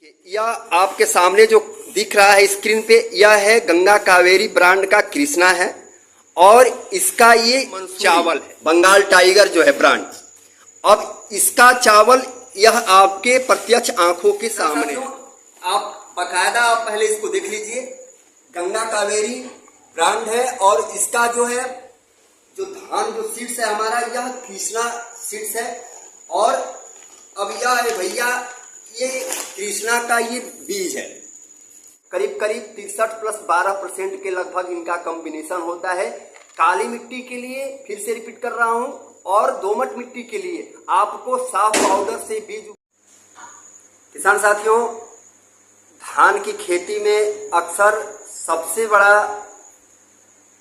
यह आपके सामने जो दिख रहा है स्क्रीन पे, यह है गंगा कावेरी ब्रांड का कृष्णा है और इसका ये चावल है बंगाल टाइगर जो है ब्रांड। अब इसका चावल यह आपके प्रत्यक्ष आंखों के सामने है। आप बकायदा आप पहले इसको देख लीजिए, गंगा कावेरी ब्रांड है और इसका जो है जो धान जो सीड्स है हमारा, यह कृष्णा सीड्स है। और अब यह है भैया, ये कृष्णा का ये बीज है, करीब करीब 63+12% के लगभग इनका कॉम्बिनेशन होता है। काली मिट्टी के लिए फिर से रिपीट कर रहा हूं, और दोमट मिट्टी के लिए आपको साफ पाउडर से बीज। किसान साथियों, धान की खेती में अक्सर सबसे बड़ा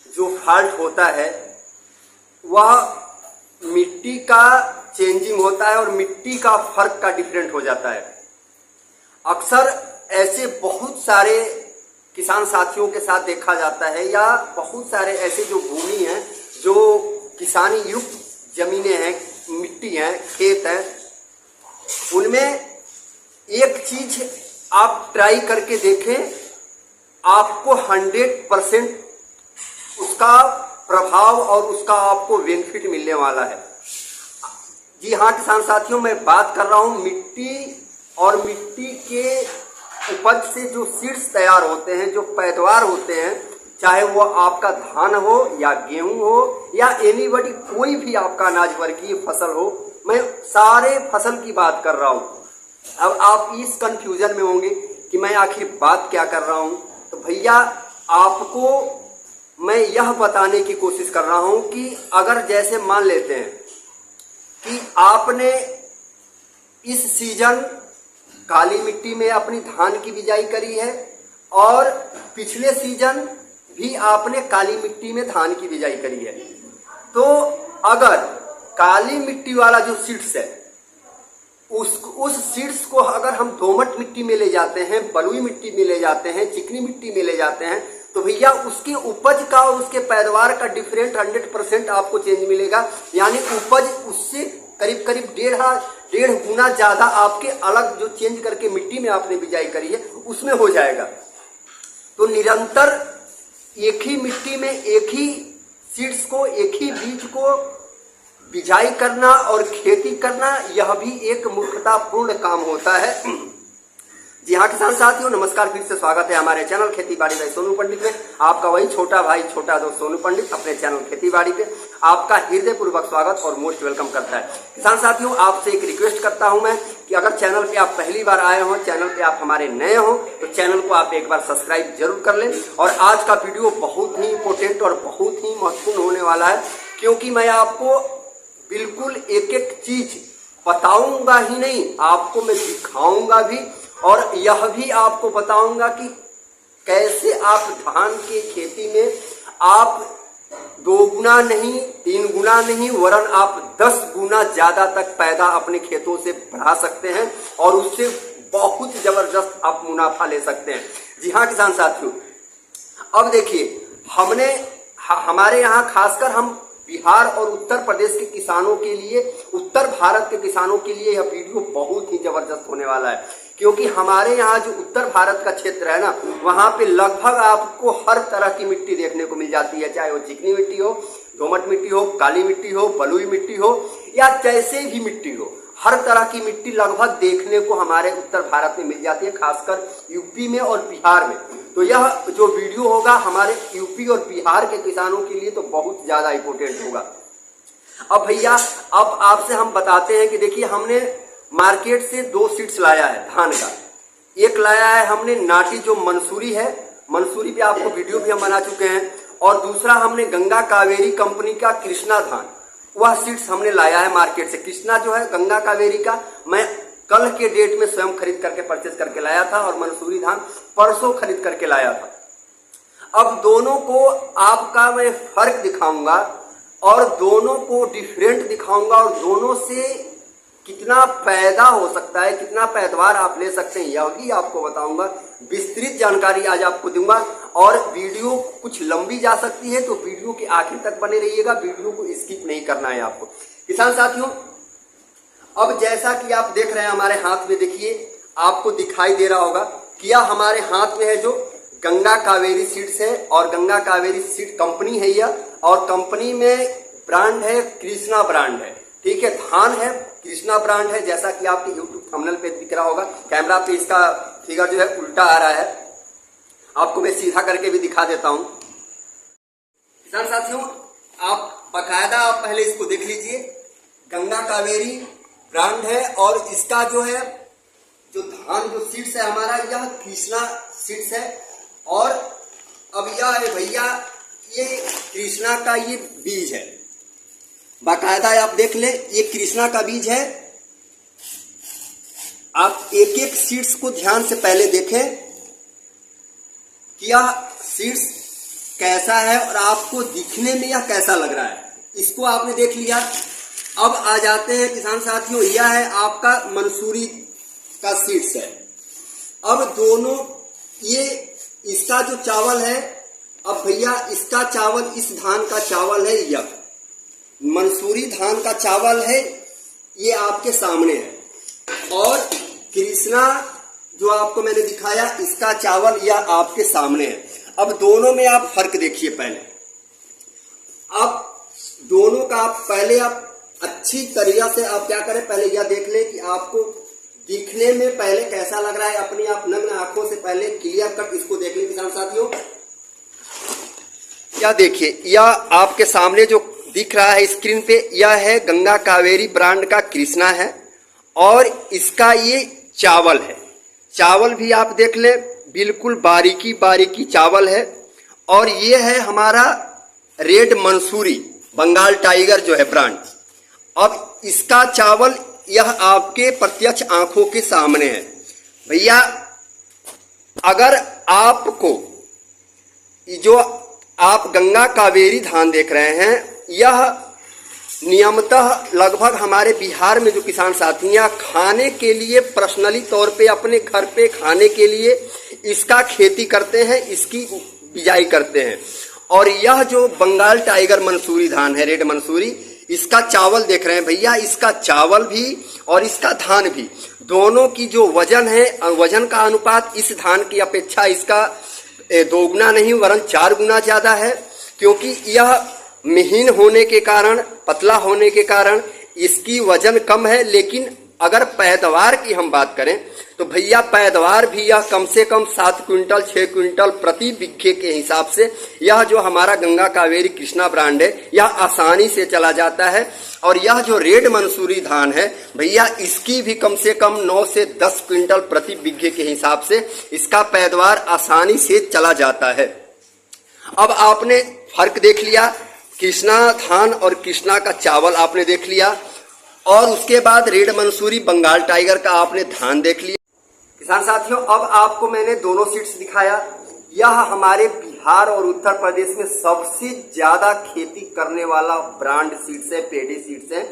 जो फॉल्ट होता है वह मिट्टी का चेंजिंग होता है और मिट्टी का फर्क का डिफरेंट हो जाता है। अक्सर ऐसे बहुत सारे किसान साथियों के साथ देखा जाता है, या बहुत सारे ऐसे जो भूमि हैं, जो किसानी युक्त जमीनें हैं, मिट्टी हैं, खेत हैं, उनमें एक चीज आप ट्राई करके देखें, आपको 100% उसका प्रभाव और उसका आपको बेनिफिट मिलने वाला है। जी हाँ किसान साथियों, मैं बात कर रहा हूं मिट्टी और मिट्टी के उपज से जो सीड्स तैयार होते हैं, जो पैदावार होते हैं, चाहे वो आपका धान हो या गेहूं हो या एनीबडी, कोई भी आपका अनाज वर्गीय फसल हो, मैं सारे फसल की बात कर रहा हूं। अब आप इस कंफ्यूजन में होंगे कि मैं आखिर बात क्या कर रहा हूं, तो भैया आपको मैं यह बताने की कोशिश कर रहा हूं कि अगर जैसे मान लेते हैं कि आपने इस सीजन काली मिट्टी में अपनी धान की बिजाई करी है और पिछले सीजन भी आपने काली मिट्टी में धान की बिजाई करी है, तो अगर काली मिट्टी वाला जो सीड्स है उस सीड्स को अगर हम दोमट मिट्टी में ले जाते हैं, बलुई मिट्टी में ले जाते हैं, चिकनी मिट्टी में ले जाते हैं, तो भैया उसके उपज का और उसके पैदावार का डिफरेंट 100% आपको चेंज मिलेगा। यानी उपज उससे करीब करीब डेढ़ गुना ज्यादा आपके अलग जो चेंज करके मिट्टी में आपने बिजाई करी है उसमें हो जाएगा। तो निरंतर एक ही मिट्टी में एक ही सीड्स को, एक ही बीज को बिजाई करना और खेती करना, यह भी एक मूर्खतापूर्ण काम होता है। जी हाँ किसान साथियों, नमस्कार, फिर से स्वागत है हमारे चैनल खेती बाड़ी बाई सोनू पंडित में। आपका वही छोटा भाई, छोटा दोस्त सोनू पंडित अपने चैनल खेती बाड़ी पे आपका हृदय पूर्वक स्वागत और मोस्ट वेलकम करता है। किसान साथियों, आपसे एक रिक्वेस्ट करता हूं मैं कि अगर चैनल पे आप पहली बार आए हो, चैनल पे आप हमारे नए हो, तो चैनल को आप एक बार सब्सक्राइब जरूर कर लें। और आज का वीडियो बहुत ही इंपॉर्टेंट और बहुत ही महत्वपूर्ण होने वाला है, क्योंकि मैं आपको बिल्कुल एक एक चीज बताऊंगा ही नहीं, आपको मैं दिखाऊंगा भी, और यह भी आपको बताऊंगा कि कैसे आप धान की खेती में आप 2 गुना नहीं, 3 गुना नहीं, वरन आप 10 गुना ज्यादा तक पैदा अपने खेतों से बढ़ा सकते हैं और उससे बहुत जबरदस्त आप मुनाफा ले सकते हैं। जी हाँ किसान साथियों, अब देखिए, हमारे यहाँ खासकर हम बिहार और उत्तर प्रदेश के किसानों के लिए, उत्तर भारत के किसानों के लिए यह वीडियो बहुत ही जबरदस्त होने वाला है, क्योंकि हमारे यहाँ जो उत्तर भारत का क्षेत्र है ना, वहां पे लगभग आपको हर तरह की मिट्टी देखने को मिल जाती है, चाहे वो चिकनी मिट्टी हो, दोमट मिट्टी हो, काली मिट्टी हो, बलुई मिट्टी हो, या जैसे भी मिट्टी हो, हर तरह की मिट्टी लगभग देखने को हमारे उत्तर भारत में मिल जाती है, खासकर यूपी में और बिहार में। तो यह जो वीडियो होगा हमारे यूपी और बिहार के किसानों के लिए तो बहुत ज्यादा इंपॉर्टेंट होगा। अब भैया, अब आपसे हम बताते हैं कि देखिए, हमने मार्केट से 2 सीड्स लाया है धान का। एक लाया है हमने नाटी जो मंसूरी है, मंसूरी पे आपको वीडियो भी हम बना चुके हैं, और दूसरा हमने गंगा कावेरी कंपनी का कृष्णा धान, वह सीड्स हमने लाया है मार्केट से। कृष्णा जो है गंगा कावेरी का मैं कल के डेट में स्वयं खरीद करके परचेज करके लाया था, और मंसूरी धान परसों खरीद करके लाया था। अब दोनों को आपका मैं फर्क दिखाऊंगा और दोनों को डिफरेंट दिखाऊंगा, और दोनों से कितना पैदा हो सकता है, कितना पैदावार आप ले सकते हैं, यह भी आपको बताऊंगा। विस्तृत जानकारी आज आपको दूंगा, और वीडियो कुछ लंबी जा सकती है, तो वीडियो के आखिर तक बने रहिएगा, वीडियो को स्किप नहीं करना है आपको। किसान साथियों, अब जैसा कि आप देख रहे हैं हमारे हाथ में, देखिए आपको दिखाई दे रहा होगा कि यह हमारे हाथ में है जो गंगा कावेरी सीड्स है, और गंगा कावेरी सीड कंपनी है यह, और कंपनी में ब्रांड है कृष्णा ब्रांड है। ठीक है, धान है कृष्णा ब्रांड है, जैसा कि आपके यूट्यूब थंबनेल पे दिख रहा होगा। कैमरा पे इसका फिगर जो है उल्टा आ रहा है, आपको मैं सीधा करके भी दिखा देता हूं। किसान साथियों, आप बकायदा आप पहले इसको देख लीजिए, गंगा कावेरी ब्रांड है, और इसका जो है जो धान जो सीड्स है हमारा, यह कृष्णा सीड्स है। और अब यह है भैया, ये कृष्णा का ये बीज है, बाकायदा आप देख ले, ये कृष्णा का बीज है। आप एक एक सीड्स को ध्यान से पहले देखें कि यह सीड्स कैसा है और आपको दिखने में यह कैसा लग रहा है। इसको आपने देख लिया। अब आ जाते हैं किसान साथियों, यह है आपका मंसूरी का सीड्स है। अब दोनों ये इसका जो चावल है, अब भैया इसका चावल, इस धान का चावल है, यह मंसूरी धान का चावल है, ये आपके सामने है। और कृष्णा जो आपको मैंने दिखाया, इसका चावल यह आपके सामने है। अब दोनों में आप फर्क देखिए पहले। अब दोनों का आप पहले आप अच्छी तरीका से आप क्या करें, पहले यह देख ले कि आपको दिखने में पहले कैसा लग रहा है। अपनी आप नग्न आंखों से पहले क्लियर कट इसको देख लें किसान साथियों। क्या देखिए, यह आपके सामने जो दिख रहा है स्क्रीन पे, यह है गंगा कावेरी ब्रांड का कृष्णा है, और इसका ये चावल है। चावल भी आप देख ले, बिल्कुल बारीकी बारीकी चावल है। और ये है हमारा रेड मंसूरी बंगाल टाइगर जो है ब्रांड। अब इसका चावल यह आपके प्रत्यक्ष आंखों के सामने है भैया। अगर आपको जो आप गंगा कावेरी धान देख रहे हैं, यह नियमतः लगभग हमारे बिहार में जो किसान साथियां खाने के लिए पर्सनली तौर पे अपने घर पे खाने के लिए इसका खेती करते हैं, इसकी बिजाई करते हैं। और यह जो बंगाल टाइगर मंसूरी धान है, रेड मंसूरी, इसका चावल देख रहे हैं भैया, इसका चावल भी और इसका धान भी, दोनों की जो वजन है, वजन का अनुपात इस धान की अपेक्षा इसका 2 गुना नहीं वरन 4 गुना ज्यादा है। क्योंकि यह महीन होने के कारण, पतला होने के कारण इसकी वजन कम है। लेकिन अगर पैदावार की हम बात करें तो भैया पैदावार भी यह कम से कम 7 क्विंटल 6 क्विंटल प्रति बीघे के हिसाब से यह जो हमारा गंगा कावेरी कृष्णा ब्रांड है, यह आसानी से चला जाता है। और यह जो रेड मंसूरी धान है भैया, इसकी भी कम से कम 9 से 10 क्विंटल प्रति बीघे के हिसाब से इसका पैदावार आसानी से चला जाता है। अब आपने फर्क देख लिया, कृष्णा धान और कृष्णा का चावल आपने देख लिया, और उसके बाद रेड मंसूरी बंगाल टाइगर का आपने धान देख लिया। किसान साथियों, अब आपको मैंने दोनों सीड्स दिखाया। यह हमारे बिहार और उत्तर प्रदेश में सबसे ज्यादा खेती करने वाला ब्रांड सीड्स है, पेडी सीड्स है।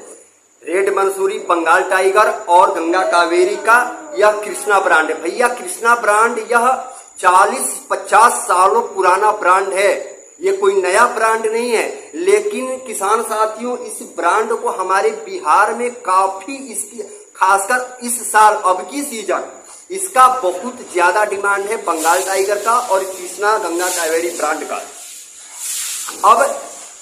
रेड मंसूरी बंगाल टाइगर और गंगा कावेरी का यह कृष्णा ब्रांड है भैया। कृष्णा ब्रांड यह 40-50 सालों पुराना ब्रांड है, ये कोई नया ब्रांड नहीं है। लेकिन किसान साथियों, इस ब्रांड को हमारे बिहार में काफी, इसकी खासकर इस साल अब की सीजन इसका बहुत ज्यादा डिमांड है, बंगाल टाइगर का और कृष्णा गंगा कावेरी ब्रांड का। अब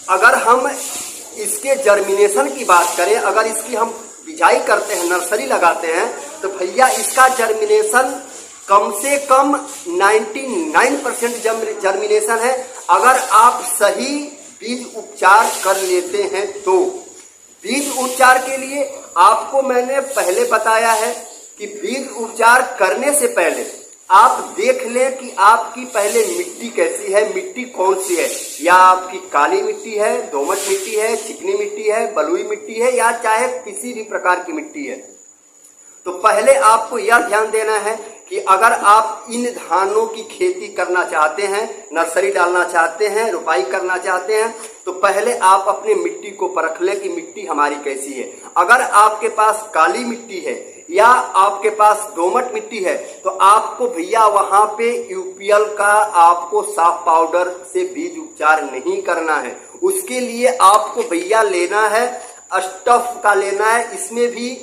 अगर हम इसके जर्मिनेशन की बात करें, अगर इसकी हम बिजाई करते हैं, नर्सरी लगाते हैं, तो भैया इसका जर्मिनेशन कम से कम 99% जर्मिनेशन है, अगर आप सही बीज उपचार कर लेते हैं तो। बीज उपचार के लिए आपको मैंने पहले बताया है कि बीज उपचार करने से पहले आप देख लें कि आपकी पहले मिट्टी कैसी है, मिट्टी कौन सी है। या आपकी काली मिट्टी है, दोमट मिट्टी है, चिकनी मिट्टी है, बलुई मिट्टी है, या चाहे किसी भी प्रकार की मिट्टी है। तो पहले आपको यह ध्यान देना है कि अगर आप इन धानों की खेती करना चाहते हैं, नर्सरी डालना चाहते हैं, रुपाई करना चाहते हैं, तो पहले आप अपने मिट्टी को परख लें कि मिट्टी हमारी कैसी है। अगर आपके पास काली मिट्टी है या आपके पास दोमट मिट्टी है, तो आपको भैया वहां पे यूपीएल का आपको साफ पाउडर से बीज उपचार नहीं करना है। उसके लिए आपको भैया लेना है स्टफ का लेना है, इसमें भी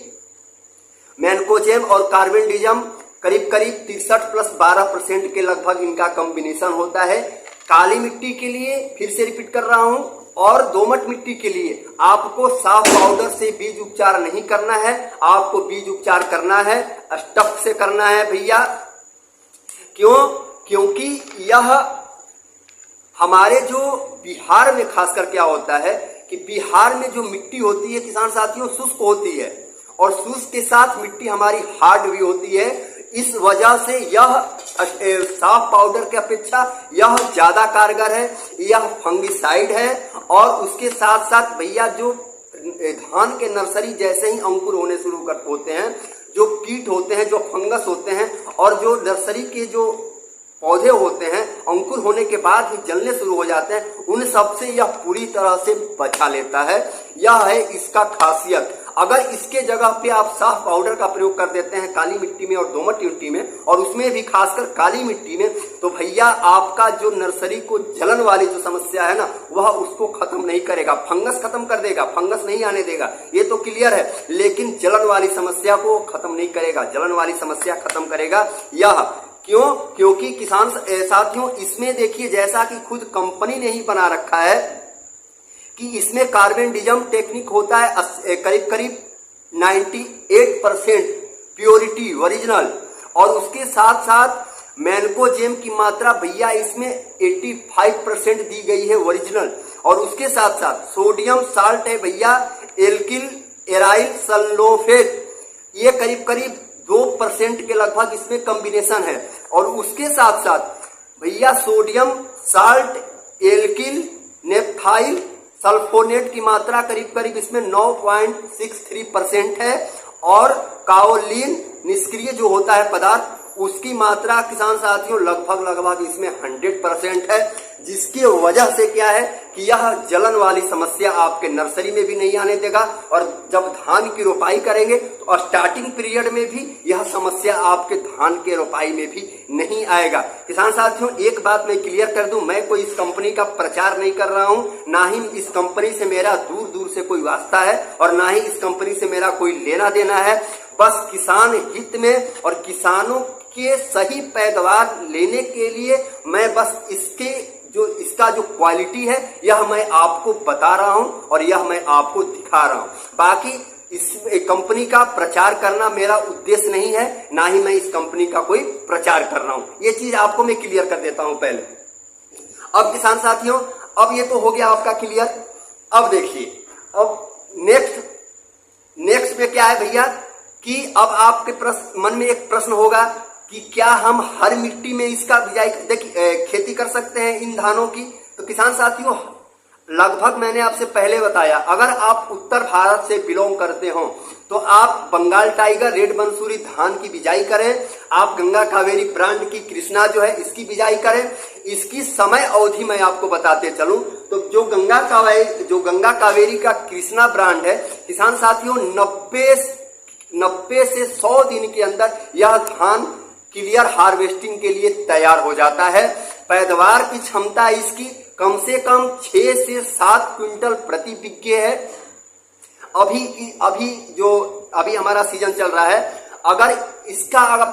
मैनकोजेम और कार्बेंडिजम करीब करीब 63 प्लस 12% के लगभग इनका कॉम्बिनेशन होता है। काली मिट्टी के लिए फिर से रिपीट कर रहा हूं, और दोमट मिट्टी के लिए आपको साफ पाउडर से बीज उपचार नहीं करना है, आपको बीज उपचार करना है स्टफ से करना है भैया। क्यों? क्योंकि यह हमारे जो बिहार में खासकर क्या होता है कि बिहार में जो मिट्टी होती है किसान साथियों शुष्क होती है, और शुष्क के साथ मिट्टी हमारी हार्ड भी होती है। इस वजह से यह साफ पाउडर की अपेक्षा यह ज्यादा कारगर है, यह फंगिसाइड है। और उसके साथ साथ भैया जो धान के नर्सरी जैसे ही अंकुर होने शुरू होते हैं, जो कीट होते हैं, जो फंगस होते हैं, और जो नर्सरी के जो पौधे होते हैं अंकुर होने के बाद ही जलने शुरू हो जाते हैं, उन सब से यह पूरी तरह से बचा लेता है। यह है इसका खासियत। अगर इसके जगह पे आप साफ पाउडर का प्रयोग कर देते हैं काली मिट्टी में और दोमट मिट्टी में, और उसमें भी खासकर काली मिट्टी में, तो भैया आपका जो नर्सरी को जलन वाली जो समस्या है ना, वह उसको खत्म नहीं करेगा। फंगस खत्म कर देगा, फंगस नहीं आने देगा, ये तो क्लियर है, लेकिन जलन वाली समस्या को खत्म नहीं करेगा। जलन वाली समस्या खत्म करेगा यह। क्यों? क्योंकि किसान साथियों इसमें देखिए, जैसा कि खुद कंपनी ने ही बना रखा है कि इसमें कार्बेंडिज्म टेक्निक होता है करीब करीब 98% प्योरिटी ओरिजिनल, और उसके साथ साथ मैनकोजेम की मात्रा भैया इसमें 85% दी गई है ओरिजिनल, और उसके साथ साथ सोडियम साल्ट है भैया एल्किल एराइल सल्फेट, ये करीब करीब 2% के लगभग इसमें कॉम्बिनेशन है। और उसके साथ साथ भैया सोडियम साल्ट एल्किल नेप्थाइल सल्फोनेट की मात्रा करीब करीब इसमें 9.63% है, और काओलिन निष्क्रिय जो होता है पदार्थ उसकी मात्रा किसान साथियों लगभग इसमें 100% है, जिसकी वजह से क्या है कि यह जलन वाली समस्या आपके नर्सरी में भी नहीं आने देगा। और जब धान की रोपाई करेंगे तो स्टार्टिंग पीरियड में भी यह समस्या आपके धान के रोपाई में भी नहीं आएगा। किसान साथियों एक बात मैं क्लियर कर दूं, मैं कोई इस कंपनी का प्रचार नहीं कर रहा हूं, ना ही इस कंपनी से मेरा दूर दूर से कोई वास्ता है, और ना ही इस कंपनी से मेरा कोई लेना देना है। बस किसान हित में और किसानों के सही पैदावार लेने के लिए मैं बस इसका जो क्वालिटी है यह मैं आपको बता रहा हूं, और यह मैं आपको दिखा रहा हूं। बाकी इस कंपनी का प्रचार करना मेरा उद्देश्य नहीं है, ना ही मैं इस कंपनी का कोई प्रचार कर रहा हूं। ये चीज आपको मैं क्लियर कर देता हूं पहले। अब किसान साथियों, अब ये तो हो गया आपका क्लियर। अब देखिए, अब नेक्स्ट में क्या है भैया कि अब आपके मन में एक प्रश्न होगा कि क्या हम हर मिट्टी में इसका बिजाई खेती कर सकते हैं इन धानों की? तो किसान साथियों लगभग मैंने आपसे पहले बताया, अगर आप उत्तर भारत से बिलोंग करते हो तो आप बंगाल टाइगर रेड मंसूरी धान की बिजाई करें, आप गंगा कावेरी ब्रांड की कृष्णा जो है इसकी बिजाई करें। इसकी समय अवधि मैं आपको बताते चलूं तो जो गंगा कावेरी का कृष्णा ब्रांड है किसान साथियों 90 से 100 दिन के अंदर यह धान क्लियर हार्वेस्टिंग के लिए तैयार हो जाता है। पैदावार की क्षमता इसकी कम से कम 6 से 7 क्विंटल प्रति बिघे है। अभी हमारा सीजन चल रहा है, अगर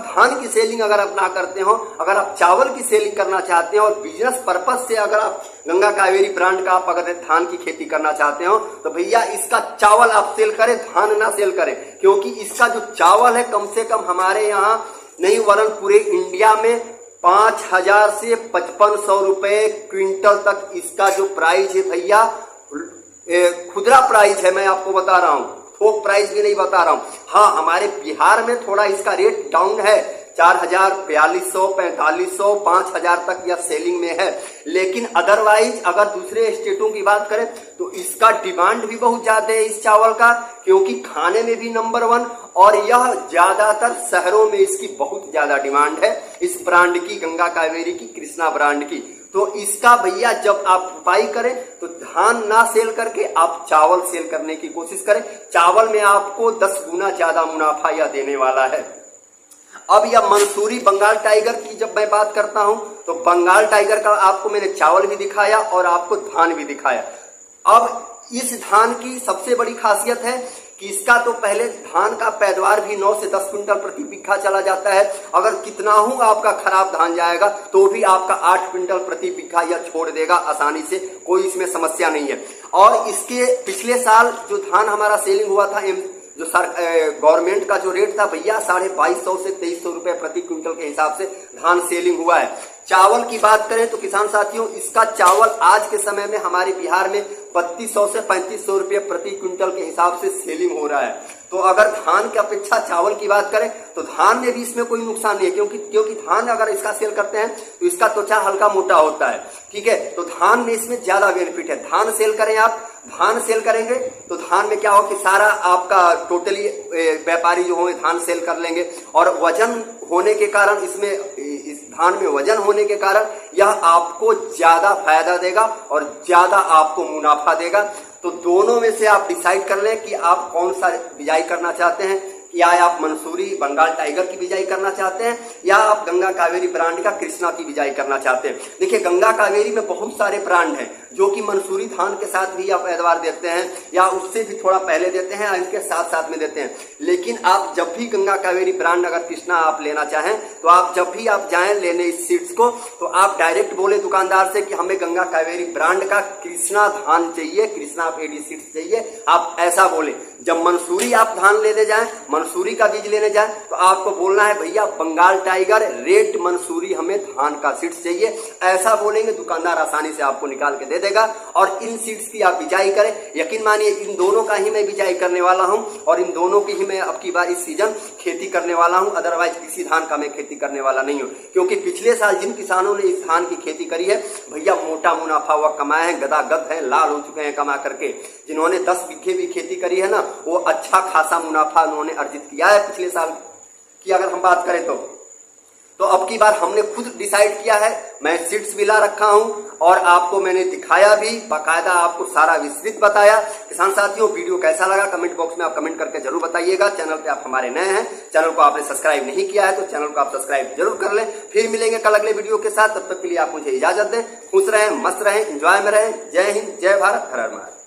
धान की सेलिंग अगर आप ना करते हो, अगर आप चावल की सेलिंग करना चाहते हो और बिजनेस पर्पस से अगर आप गंगा कावेरी ब्रांड का आप अगर धान की खेती करना चाहते हो तो भैया इसका चावल आप सेल करें, धान ना सेल करें, क्योंकि इसका जो चावल है कम से कम हमारे यहाँ नहीं वरन पूरे इंडिया में 5,000 से 5,500 रुपए क्विंटल तक इसका जो प्राइस है भैया खुदरा प्राइस है, मैं आपको बता रहा हूँ, थोक प्राइस भी नहीं बता रहा हूँ। हाँ, हमारे बिहार में थोड़ा इसका रेट डाउन है, 4,000, 4,500, 4,500, 5,000 तक यह सेलिंग में है। लेकिन अदरवाइज अगर दूसरे स्टेटों की बात करें तो इसका डिमांड भी बहुत ज्यादा है इस चावल का, क्योंकि खाने में भी नंबर 1 और यह ज्यादातर शहरों में इसकी बहुत ज्यादा डिमांड है इस ब्रांड की, गंगा कावेरी की कृष्णा ब्रांड की। तो इसका भैया जब आप रोपाई करें तो धान ना सेल करके आप चावल सेल करने की कोशिश करें। चावल में आपको 10 गुना ज्यादा मुनाफा यह देने वाला है। अब यह मंसूरी बंगाल टाइगर की जब मैं बात करता हूं तो बंगाल टाइगर का आपको मैंने चावल भी दिखाया और आपको धान भी दिखाया। अब इस धान की सबसे बड़ी खासियत है कि इसका तो पहले धान का पैदावार भी 9 से 10 क्विंटल प्रति बीघा चला जाता है। अगर कितना हूं आपका खराब धान जाएगा तो भी आपका 8 क्विंटल प्रति बीघा यह छोड़ देगा आसानी से, कोई इसमें समस्या नहीं है। और इसके पिछले साल जो धान हमारा सेलिंग हुआ था, जो गवर्नमेंट का जो रेट था भैया 2250 से 2300 रुपए प्रति क्विंटल के हिसाब से धान सेलिंग हुआ है। चावल की बात करें तो किसान साथियों, इसका चावल आज के समय में हमारे बिहार में 3200 से 3500 रुपये प्रति क्विंटल के हिसाब से सेलिंग हो रहा है। तो अगर धान की अपेक्षा चावल की बात करें तो धान में भी इसमें कोई नुकसान नहीं है, क्योंकि धान अगर इसका सेल करते हैं तो इसका त्वचा हल्का मोटा होता है, ठीक है। तो धान में इसमें ज्यादा बेनिफिट है। धान सेल करें आप, धान सेल करेंगे तो धान में क्या हो कि सारा आपका टोटली व्यापारी जो होंगे धान सेल कर लेंगे, और वजन होने के कारण इसमें, इस धान में वजन होने के कारण यह आपको ज्यादा फायदा देगा और ज्यादा आपको मुनाफा देगा। तो दोनों में से आप डिसाइड कर लें कि आप कौन सा बिजाई करना चाहते हैं, या आप मंसूरी बंगाल टाइगर की बिजाई करना चाहते हैं, या आप गंगा कावेरी ब्रांड का कृष्णा की बिजाई करना चाहते हैं। देखिए गंगा कावेरी में बहुत सारे ब्रांड हैं जो कि मंसूरी धान के साथ भी आप पैदावार देते हैं, या उससे भी थोड़ा पहले देते हैं, इसके साथ साथ में देते हैं। लेकिन आप जब भी गंगा कावेरी ब्रांड अगर कृष्णा आप लेना चाहें तो आप जब भी आप जाएं लेने इस सीड्स को, तो आप डायरेक्ट बोले दुकानदार से कि हमें गंगा कावेरी ब्रांड का कृष्णा धान चाहिए, कृष्णा पेडी सीड्स चाहिए, आप ऐसा बोले। जब मंसूरी आप धान लेने जाएं, मंसूरी का बीज लेने जाएं, तो आपको बोलना है भैया बंगाल टाइगर रेट मंसूरी हमें धान का सीड्स चाहिए, ऐसा बोलेंगे दुकानदार आसानी से आपको निकाल के दे देगा। और इन सीड्स की आप बिजाई करें। यकीन मानिए इन दोनों का ही मैं बिजाई करने वाला हूं, और इन दोनों की ही मैं अब की बार इस सीजन खेती करने वाला हूं। अदरवाइज किसी धान का मैं खेती करने वाला नहीं हूं, क्योंकि पिछले साल जिन किसानों ने इस धान की खेती करी है भैया मोटा मुनाफा वह कमाए हैं, गदागद है, लाल हो चुके हैं कमा करके। जिन्होंने 10 बीघे भी खेती करी है ना, वो अच्छा खासा मुनाफा उन्होंने अर्जित किया है पिछले साल की अगर हम बात करें तो अब की बार हमने खुद डिसाइड किया है। मैं सीड्स भी ला रखा हूं और आपको मैंने दिखाया भी, बाकायदा आपको सारा विस्तृत बताया। किसान साथियों वीडियो कैसा लगा कमेंट बॉक्स में आप कमेंट करके जरूर बताइएगा। चैनल पे आप हमारे नए हैं, चैनल को आपने सब्सक्राइब नहीं किया है तो चैनल को आप सब्सक्राइब जरूर कर लें। फिर मिलेंगे कल अगले वीडियो के साथ, तब तक के लिए आप मुझे इजाजत दें। खुश रहें, मस्त रहें, एंजॉय में रहें। जय हिंद, जय भारत, हर हर महादेव।